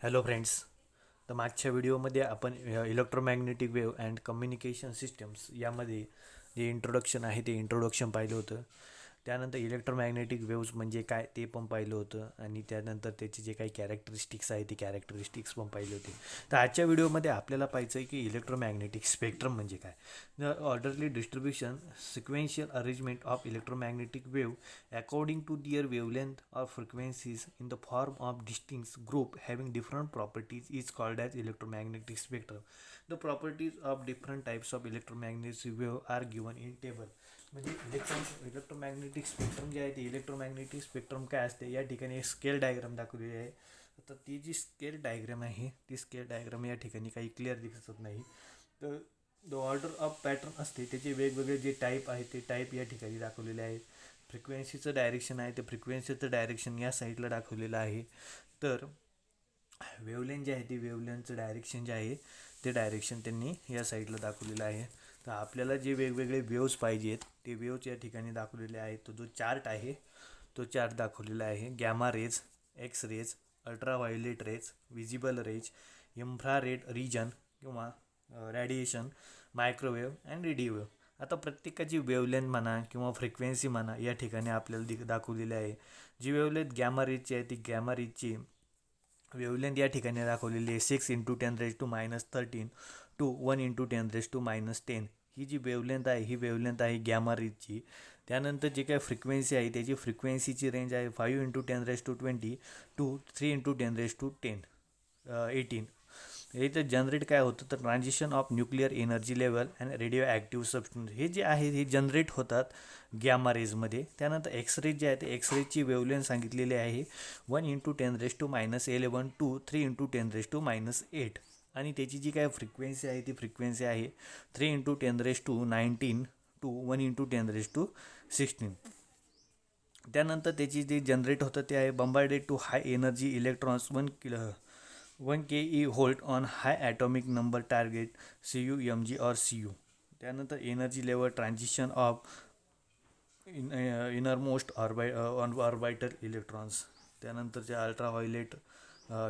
Hello friends. तर मागच्या व्हिडिओमध्ये आपण electromagnetic wave and communication systems यामध्ये जे इंट्रोडक्शन आहे ते इंट्रोडक्शन पाहिलं होतं. त्यानंतर इलेक्ट्रोमॅग्नेटिक वेव्ज म्हणजे काय ते पण पाहिलं होतं आणि त्यानंतर त्याचे जे काही कॅरेक्टरिस्टिक्स आहे ते कॅरेक्टरिस्टिक्स पण पाहिले होते. तर आजच्या व्हिडिओमध्ये आपल्याला पाहायचं आहे की इलेक्ट्रोमॅग्नेटिक स्पेक्ट्रम म्हणजे काय. The orderly distribution sequential arrangement of electromagnetic wave according to their wavelength or frequencies in the form of distinct group having different properties is called as electromagnetic spectrum. The properties of different types of electromagnetic wave are given in table. म्हणजे electromagnetic spectrum जे आहे ते electromagnetic spectrum काय असते या ठिकाणी एक scale diagram दाखवलेली आहे. तर ती जी स्केल डायग्राम आहे ती स्केल डायग्राम या ठिकाणी काही क्लिअर दिसत नाही. तर द ऑर्डर ऑफ पॅटर्न असते त्याचे वेगवेगळे जे टाईप आहे ते टाईप या ठिकाणी दाखवलेले आहेत. फ्रिक्वेन्सीचं डायरेक्शन आहे ते फ्रिक्वेन्सीचं डायरेक्शन या साईडला दाखवलेलं आहे. तर वेवलेन जे आहे ते वेवलेनचं डायरेक्शन जे आहे ते डायरेक्शन त्यांनी या साईडला दाखवलेलं आहे. तर आपल्याला जे वेगवेगळे वेव्स पाहिजेत ते वेव्स या ठिकाणी दाखवलेले आहेत. तो जो चार्ट आहे तो चार्ट दाखवलेला आहे. Gamma rays, X rays, ultraviolet rays, visible rays, infrared region किंवा रेडिएशन, मायक्रोवेव्ह अँड रेडिओवेव्ह. आता प्रत्येकाची वेवलेंथ म्हणा किंवा फ्रिक्वेन्सी म्हणा या ठिकाणी आपल्याला दाखवलेली आहे. जी वेवलेंथ गॅमा रेजची आहे ती गॅमा रेजची वेवलेंथ या ठिकाणी दाखवलेली आहे 6 × 10⁻⁻13 टू 1 × 10⁻⁻10. ही जी वेवलेंथ आहे ही वेवलेंथ आहे गॅमा रेजची. त्यानंतर जे काय फ्रिक्वेन्सी आहे त्याची फ्रिक्वेन्सीची रेंज आहे 5 × 10⁻20 टू 3 × 10⁻18. इथं जनरेट काय होतं तर transition of nuclear energy level and radio active substance हे जे आहे हे जनरेट होतात गॅमा रेजमध्ये. त्यानंतर एक्सरेज जे आहे ते एक्सरेजची वेवलेंथ सांगितलेली आहे 1 × 10⁻11 टू 3 × 10⁻8. आणि त्याची जी काय फ्रिक्वेन्सी आहे ती फ्रिक्वेन्सी आहे 3 × 10⁻19 टू 1 × 10⁻16. त्यानंतर त्याची जे जनरेट होतं ते आहे bombarded to high energy electrons 1 KE hold on high atomic number target CUMG और CU. त्यानंतर energy level transition of innermost orbital electrons. त्यानंतरचे अल्ट्राव्हायोलेट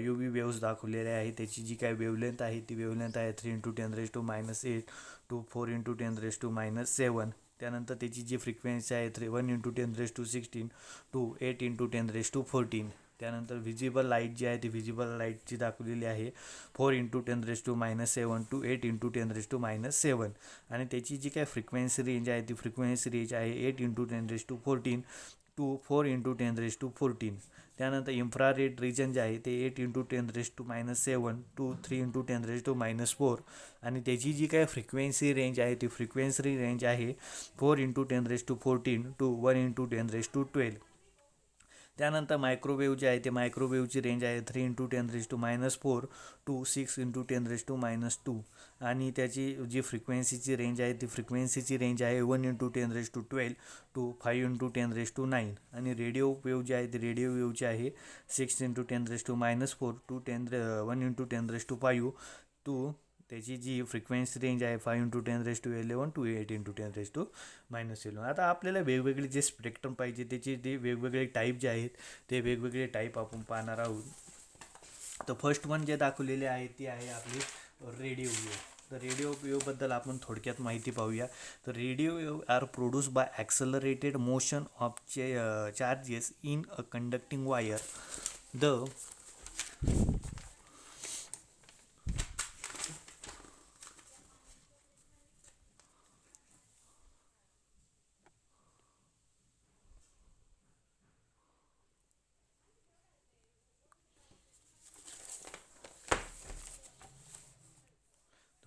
UV वेव्स दाखवलेले आहे. त्याची जी काय वेवलेंथ आहे ती वेवलेंथ आहे 3 × 10⁻8 टू 4 × 10⁻⁻7. त्यानंतर त्याची जी फ्रिक्वेन्सी आहे 1 × 10⁻16 टू 8 × 10⁻14. त्यानंतर व्हिजिबल लाईट जी आहे ती व्हिजिबल लाईटची दाखवलेली आहे 4 × 10⁻7 टू 8 × 10⁻7. आणि त्याची जी काय फ्रिक्वेन्सी रेंज आहे ती फ्रिक्वेन्सी रेंज आहे 8 × 10⁻14 टू 4 × 10⁻14. त्यानंतर इन्फ्रारेड रिजन जे आहे ते 8 × 10⁻7 टू 3 × 10⁻4. आणि त्याची जी काय फ्रिक्वेन्सी रेंज आहे ती फ्रिक्वेन्सी रेंज आहे 4 × 10⁻14 टू 1 × 10⁻12. त्यानंतर मायक्रोवेव्ह जे आहे ते मायक्रोवेव्हची रेंज आहे 3 × 10⁻4 टू 6 × 10⁻2. आणि त्याची जी फ्रिक्वेन्सीची रेंज आहे ती फ्रिक्वेन्सीची रेंज आहे 1 × 10⁻12 टू 5 × 10⁻9. आणि रेडिओ वेव्ह जी आहे ती रेडिओ वेव्हची आहे 6 × 10⁻4 टू 1 × 10⁻5 टू त्याची जी फ्रिक्वेन्सी रेंज आहे 5 × 10⁻11 टू 8 × 10⁻11. आता आपल्याला वेगवेगळे जे स्पेक्ट्रम पाहिजे त्याचे ते वेगवेगळे टाईप जे आहेत ते वेगवेगळे टाईप आपण पाहणार आहोत. तर फर्स्ट वन जे दाखवलेले आहे ती आहे आपली रेडिओ वेव्ह. तर रेडिओ वेव्हबद्दल आपण थोडक्यात माहिती पाहूया. तर radio wave are produce by accelerated motion of charges in a conducting wire. The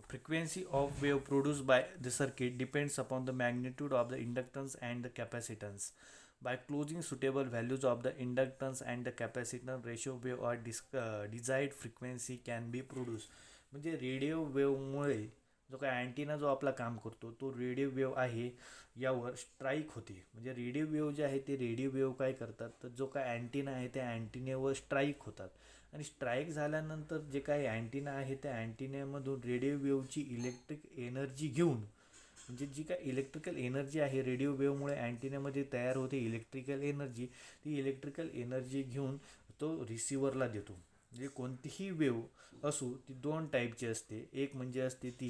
frequency of wave produced by the circuit depends upon the magnitude of the inductance and the capacitance. By closing suitable values of the inductance and the capacitance ratio wave or desired frequency can be produced. म्हणजे radio वेव्हमुळे जो काय antenna जो आपला काम करतो तो radio wave आहे यावर स्ट्राईक होते. म्हणजे रेडिओ वेव्ह जे आहे ते रेडिओ वेव्ह काय करतात तर जो काय अँटीना आहे त्या अँटीनेवर स्ट्राईक होतात. आणि स्ट्राईक झाल्यानंतर जे काही अँटीना आहे त्या अँटीनेमधून रेडिओ वेव्हची इलेक्ट्रिक एनर्जी घेऊन म्हणजे जी काय इलेक्ट्रिकल एनर्जी आहे रेडिओ वेव्हमुळे अँटीनामध्ये तयार होते इलेक्ट्रिकल एनर्जी. ती इलेक्ट्रिकल एनर्जी घेऊन तो रिसिव्हरला देतो. म्हणजे कोणतीही वेव्ह असू ती दोन टाईपची असते. एक म्हणजे असते ती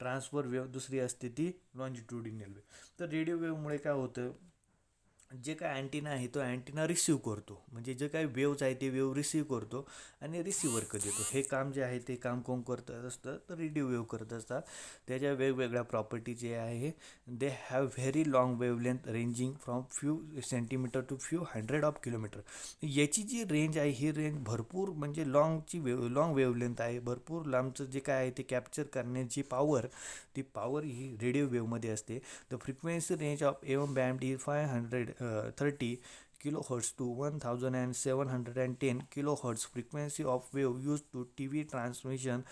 ट्रान्सफर वेव्ह, दुसरी असते ती लॉन्जिट्युडिनल वेव्ह. तर रेडिओ वेव्हमुळे काय होतं, जे काय अँटिना आहे तो अँटिना रिसीव्ह करतो, म्हणजे जे काही वेव्ज आहे ते वेव्ह रिसीव्ह करतो आणि रिसिव्हरकडे देतो. हे काम जे आहे ते काम कोण करत असतं, तर रेडिओ वेव्ह करत असतात. त्याच्या वेगवेगळ्या प्रॉपर्टी जे आहे, they have very long wavelength ranging from few centimetre to few hundred of kilometre. याची जी रेंज आहे ही रेंज भरपूर म्हणजे लॉंग वेवलेंथ आहे. भरपूर लांबचं जे काय आहे ते कॅप्चर करण्याची पॉवर, ती पॉवर ही रेडिओ वेव्हमध्ये असते. The frequency range of M band is 530 kilohertz to 1710 kilohertz. Frequency of wave used to TV transmission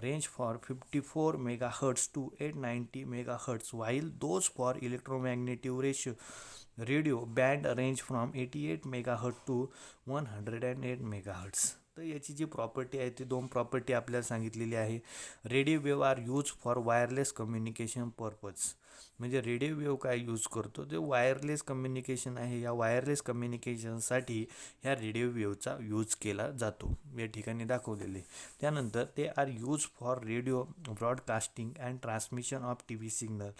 range for 54 megahertz to 890 megahertz, while those for electromagnetic radio band range from 88 megahertz to 108 megahertz. तर याची जी property आहे ती दोन property आपल्याला सांगितलेली आहे. Radio wave are use for wireless communication purpose. म्हणजे radio wave काय यूज करतो, ते वायरलेस कम्युनिकेशन आहे. या वायरलेस कम्युनिकेशनसाठी ह्या रेडिओ वेव्हचा यूज केला जातो, या ठिकाणी दाखवलेले. त्यानंतर ते are use for radio broadcasting and transmission of T V signal.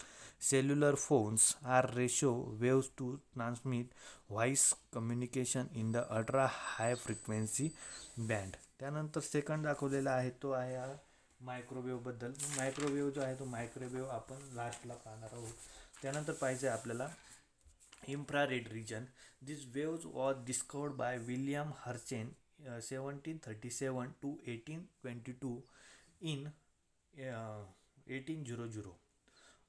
Cellular phones are radio waves to transmit voice communication in the ultra high frequency band. त्यानंतर सेकंड दाखवलेला आहे तो आहे मायक्रोवेव्हबद्दल. मायक्रोवेव्ह जो आहे तो मायक्रोवेव्ह आपण लास्टला पाहणार आहोत. त्यानंतर पाहिजे आपल्याला infrared region. This waves was discovered by William Herschel 1737 to 1822 in 1800.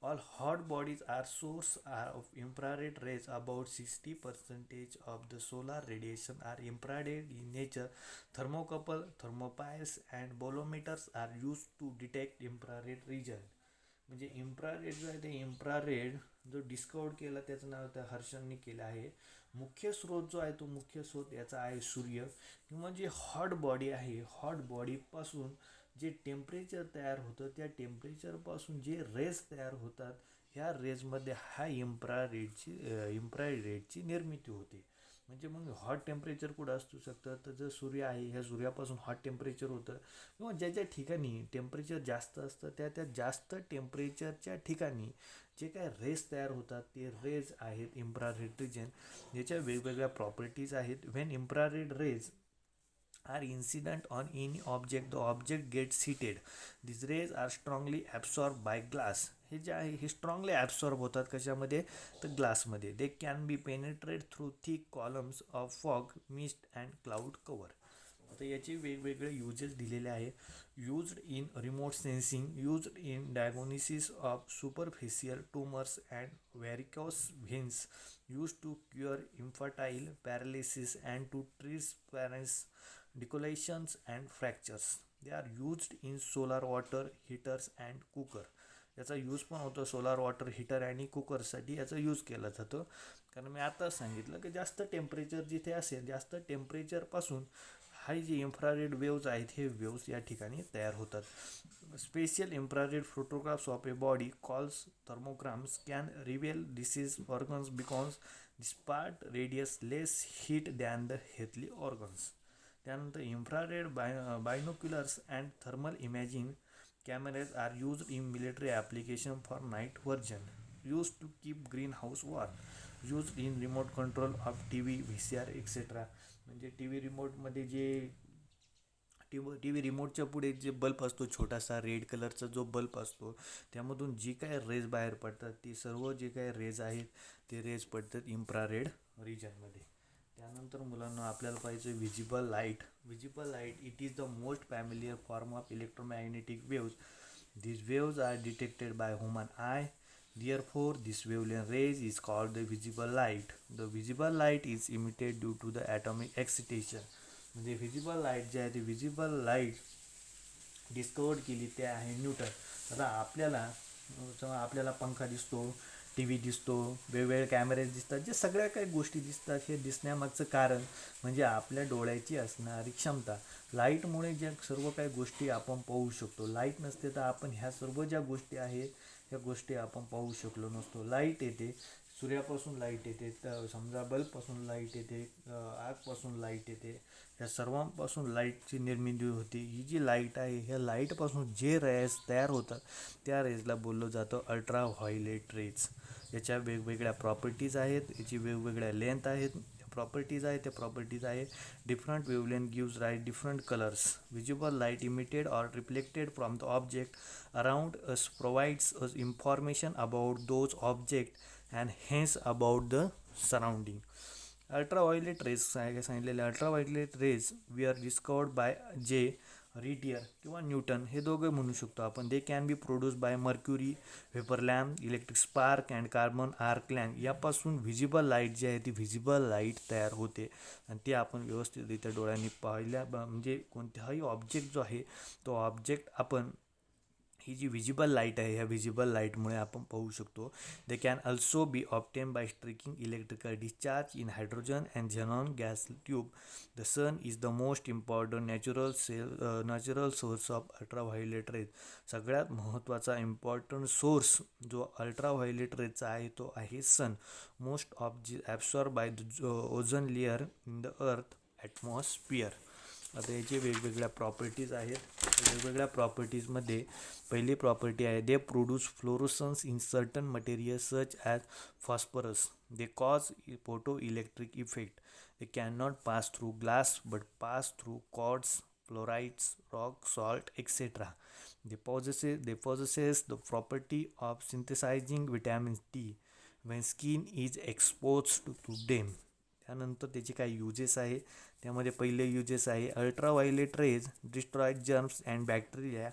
All hot bodies are source of infrared rays. About 60% of the solar radiation are infrared in nature. Thermocouple, thermopiles and bolometers are used to detect infrared region. म्हणजे infrared जो आहे ते infrared जो डिस्कवर केला त्याचं नाव त्या हर्षनने केलं आहे. मुख्य स्रोत जो आहे तो मुख्य स्रोत याचा आहे सूर्य, किंवा जे हॉट बॉडी आहे, हॉट बॉडीपासून जे टेम्परेचर तयार होतं त्या टेम्परेचरपासून जे रेज तयार होतात, ह्या रेजमध्ये हा इन्फ्रारेडची निर्मिती होते. म्हणजे मग हॉट टेम्परेचर कुठं असू शकतं, तर जर सूर्य आहे ह्या सूर्यापासून हॉट टेम्परेचर होतं, किंवा ज्या ज्या ठिकाणी टेम्परेचर जास्त असतं त्या जास्त टेम्परेचरच्या ठिकाणी जे काय रेज तयार होतात ते रेज आहेत इन्फ्रारेड रिजन. याच्या वेगवेगळ्या प्रॉपर्टीज आहेत. When infrared rays are incident on any object, the object gets heated. These rays are strongly absorbed by glass. हे जे आहे हे स्ट्रॉंगली ॲब्सॉर्ब होतात कशामध्ये, तर ग्लासमध्ये. They can be penetrate through thick columns of fog, mist and cloud cover. आता याचे वेगवेगळे युजेस दिलेले आहे. Used in remote sensing, used in diagnosis of superficial tumours and varicose veins, use to cure infantile paralysis and to treat parents dislocations and fractures. They are used in solar water heaters and cooker. याचा use पण होतो solar water heater आणि कुकरसाठी याचा use केला जातो. कारण मी आता सांगितलं की जास्त टेम्परेचर जिथे असेल, जास्त टेम्परेचरपासून हा जे इन्फ्रारेड वेव्ज आहेत हे वेव्ज या ठिकाणी तयार होतात. Special infrared photographs of a body calls thermograms can reveal disease organs because this part radius less heat than the healthy organs. त्यानंतर infrared binoculars and thermal imaging cameras are used in military application for night vision, used to keep greenhouse warm, used in remote control of TV, VCR etc. म्हणजे T V रिमोटमध्ये जे T V रिमोटच्या पुढे जे bulb असतो, छोटासा red कलरचा जो bulb असतो, त्यामधून जी काय रेज बाहेर पडतात ती सर्व जे काय रेज आहेत ते रेज पडतात इन्फ्रारेड रिजनमध्ये. त्यानंतर मुलांना आपल्याला पाहिजे visible light. Visible light it is the most familiar form of electromagnetic waves. These waves are detected by human eye. Therefore, this wavelength rays is called the visible light. The visible light is emitted due to the atomic excitation. म्हणजे visible light जे आहे ते visible light डिस्कवर केली ते आहे Newton. आता आपल्याला पंखा दिसतो, टी व्ही दिसतो, वेगवेगळे कॅमेरे दिसतात, जे सगळ्या काही गोष्टी दिसतात हे दिसण्यामागचं कारण म्हणजे आपल्या डोळ्याची असणारी क्षमता. लाईटमुळे ज्या सर्व काही गोष्टी आपण पाहू शकतो, लाईट नसते तर आपण ह्या सर्व ज्या गोष्टी आहेत ह्या गोष्टी आपण पाहू शकलो नसतो. लाईट येते सूर्यापासून लाईट येते, तर समजा बल्बपासून लाईट येते, आगपासून लाईट येते, ह्या सर्वांपासून लाईटची निर्मिती होते. ही जी लाईट आहे ह्या लाईटपासून जे रेज तयार होतात त्या रेजला बोललं जातं अल्ट्रा व्हायलेट रेज. याच्या वेगवेगळ्या प्रॉपर्टीज आहेत, याची वेगवेगळ्या लेंथ आहेत, प्रॉपर्टीज आहे, त्या प्रॉपर्टीज आहे different wavelength gives right different colours. Visible light emitted or reflected from the object around us provides us information about those objects and hence about the surrounding. Ultraviolet rays सांगितलेले ultraviolet rays we are discovered by J Ritter किंवा Newton, हे दोघे म्हणू शकतो आपण. They can be produce by mercury vapour lamp, electric spark and carbon arc lamp. यापासून visible light जी आहे ती व्हिजिबल लाईट तयार होते आणि ते आपण व्यवस्थितरित्या डोळ्यांनी पाहिल्या म्हणजे कोणताही ऑब्जेक्ट जो आहे तो ऑब्जेक्ट आपण ही जी व्हिजिबल लाईट आहे ह्या व्हिजिबल लाईटमुळे आपण पाहू शकतो. They can also be obtain by striking electrical discharge in hydrogen and xenon gas tube. The sun is the most important natural source of ultraviolet rays. सगळ्यात महत्त्वाचा इम्पॉर्टंट सोर्स जो ultraviolet रेजचा आहे तो आहे sun. Most of absorb by the ozone layer in the earth atmosphere. आता याचे वेगवेगळ्या प्रॉपर्टीज आहेत. वेगवेगळ्या प्रॉपर्टीजमध्ये पहिली प्रॉपर्टी आहे they produce fluorescence in certain material such as phosphorus. They cause photo electric effect. They can not pass through glass but pass through quartz, fluorides, rock, salt, etcetera. They possesses the property of synthesizing vitamin D when skin is exposed to them. त्यानंतर त्याचे काही uses आहे. त्यामध्ये पहिले uses आहे ultraviolet rays destroy germs and bacteria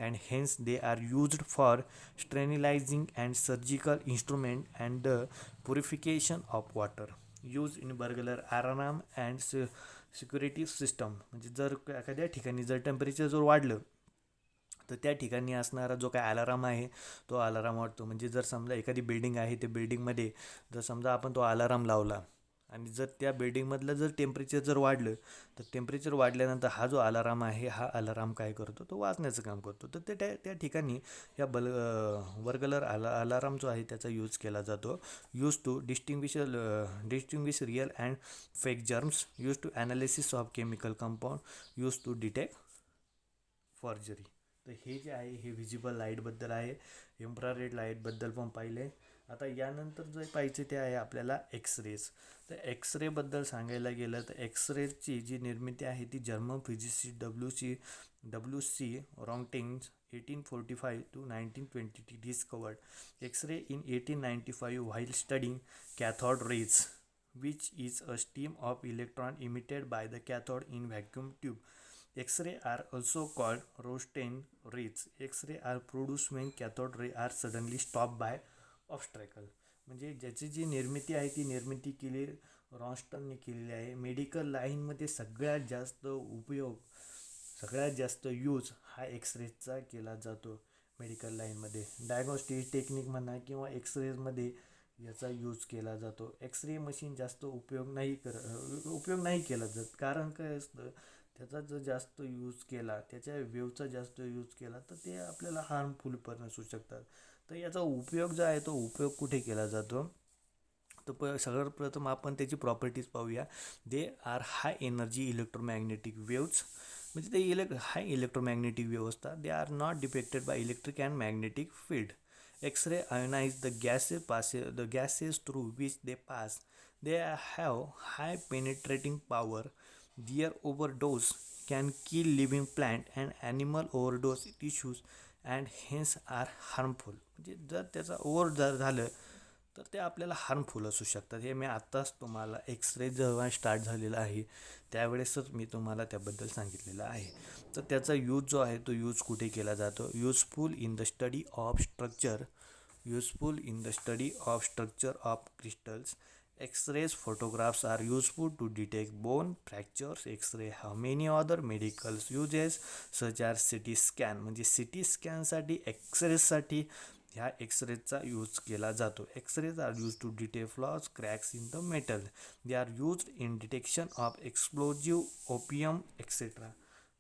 and hence they are used for sterilising and surgical instrument and the purification of water. Use in burglar alarm and security system. म्हणजे जर एखाद्या ठिकाणी जर टेम्परेचर जर वाढलं तर त्या ठिकाणी असणारा जो काय अलाराम आहे तो अलाराम वाटतो. म्हणजे जर समजा एखादी बिल्डिंग आहे ते बिल्डिंगमध्ये जर समजा आपण तो अलाराम लावला आणि जर त्या बिल्डिंगमधलं जर टेम्परेचर जर वाढलं तर टेम्परेचर वाढल्यानंतर हा जो अलाराम आहे हा अलाराम काय करतो तो वाजण्याचं काम करतो. तर ते त्या ठिकाणी या बर्गलर अलाराम जो आहे त्याचा यूज केला जातो. Use to distinguish real and fake germs, use to analysis of chemical compound, use to detect forgery. तर हे जे आहे हे व्हिजिबल लाईटबद्दल आहे. इन्फ्रारेड लाईटबद्दल पण पाहिले. आता यानंतर जे पाहिजे ते आहे आपल्याला एक्सरेज. तर एक्सरेबद्दल सांगायला गेलं तर एक्सरेची जी निर्मिती आहे ती German physicist W C Roentgen 1845 to 1920 discovered X ray in 1895 while studying cathode rays which is a stream of electron emitted by the cathode in vacuum tube. X-ray are also called Roentgen rays. X-ray are produced when cathode ray are suddenly stopped by obstacle. म्हणजे ज्याची जी निर्मिती आहे ती निर्मिती केली रॉन्स्टनने केलेली आहे. Medical लाईनमध्ये सगळ्यात जास्त यूज हा एक्सरेजचा केला जातो मेडिकल लाईनमध्ये. डायग्नोस्टिक टेक्निक म्हणा किंवा एक्सरेजमध्ये याचा यूज केला जातो. एक्सरे मशीन जास्त उपयोग नाही केला जात. कारण काय असतं त्याचा जर जास्त यूज केला, त्याच्या वेवचा जास्त यूज केला तर ते आपल्याला हार्मफुल पण असू शकतात. तर याचा उपयोग जो आहे तो उपयोग कुठे केला जातो तर सगळ्यात प्रथम आपण त्याची प्रॉपर्टीज पाहूया. They are high energy electromagnetic waves. म्हणजे ते हाय इलेक्ट्रोमॅग्नेटिक वेव्ह असतात. They are not depicted by electric and magnetic field. X-ray ionize the gases through which they pass. They have high penetrating power. Their overdose can kill living plant and animal overdose tissues and hence are harmful. म्हणजे जर त्याचा over झालं तर ते आपल्याला harmful असू शकतात. हे मी आत्ताच तुम्हाला एक्सरे जेव्हा स्टार्ट झालेला आहे त्यावेळेसच मी तुम्हाला त्याबद्दल सांगितलेलं आहे. तर त्याचा यूज जो आहे तो यूज कुठे केला जातो. Useful in the study of structure of crystals. X-rays photographs are useful to detect bone fractures. X-ray have many other medical uses such as CT scan. म्हणजे CT स्कॅनसाठी एक्सरेजसाठी ह्या एक्सरेजचा यूज केला जातो. X rays are use to detect flaws cracks in the metal. They are used in detection of explosive opium etcetera.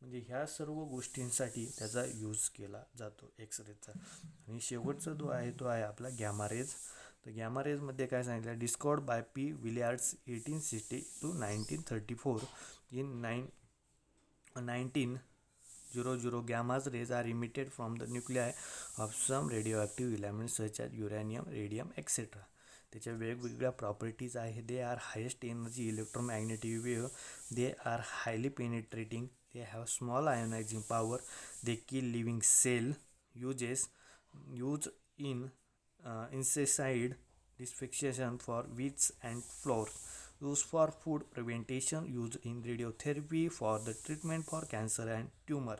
म्हणजे ह्या सर्व गोष्टींसाठी त्याचा यूज केला जातो एक्सरेजचा. आणि शेवटचा जो आहे तो आहे आपला गॅमा रेज. तर गॅमा रेजमध्ये काय सांगितलं, discovered by P Villard 1860 to 1934. In 1900, gamma rays are emitted from the nuclei of some radioactive elements such as uranium, radium, etc. त्याच्या वेगवेगळ्या प्रॉपर्टीज आहे. They are highest energy electromagnetic wave, they are highly penetrating, they have small ionising power, they kill living cell, use in insecticide disinfection for weeds and flowers, use for food prevention, use in radiotherapy for the treatment for cancer and tumor.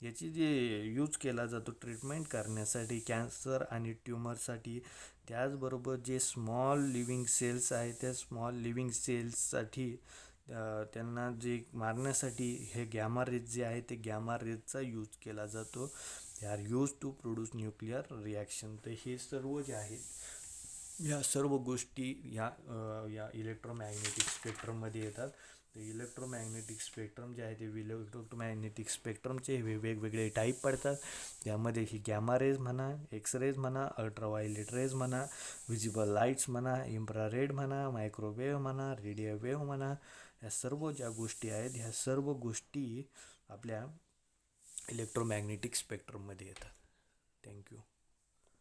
याची जे use केला जातो treatment करण्यासाठी cancer आणि ट्युमरसाठी. त्याचबरोबर जे small living cells आहे त्या स्मॉल लिव्हिंग सेल्ससाठी त्यांना जे मारण्यासाठी हे गॅमा रेज जे आहे ते गॅमा रेजचा यूज केला जातो. They are use to produce nuclear reaction. तर हे सर्व जे आहे या सर्व गोष्टी या इलेक्ट्रोमॅग्नेटिक स्पेक्ट्रममध्ये येतात. तर इलेक्ट्रोमॅग्नेटिक स्पेक्ट्रम जे आहे ते इलेक्ट्रोमॅग्नेटिक स्पेक्ट्रमचे वेगवेगळे टाईप पडतात. त्यामध्ये ही गॅमा रेज म्हणा, एक्स रेज म्हणा, अल्ट्राव्हायोलेट रेज म्हणा, व्हिजिबल लाईट्स म्हणा, इन्फ्रारेड म्हणा, मायक्रोवेव्ह म्हणा, रेडिओ वेव्ह म्हणा, या सर्व ज्या गोष्टी आहेत ह्या सर्व गोष्टी आपल्या इलेक्ट्रोमॅग्नेटिक स्पेक्ट्रममध्ये येतात. थँक्यू.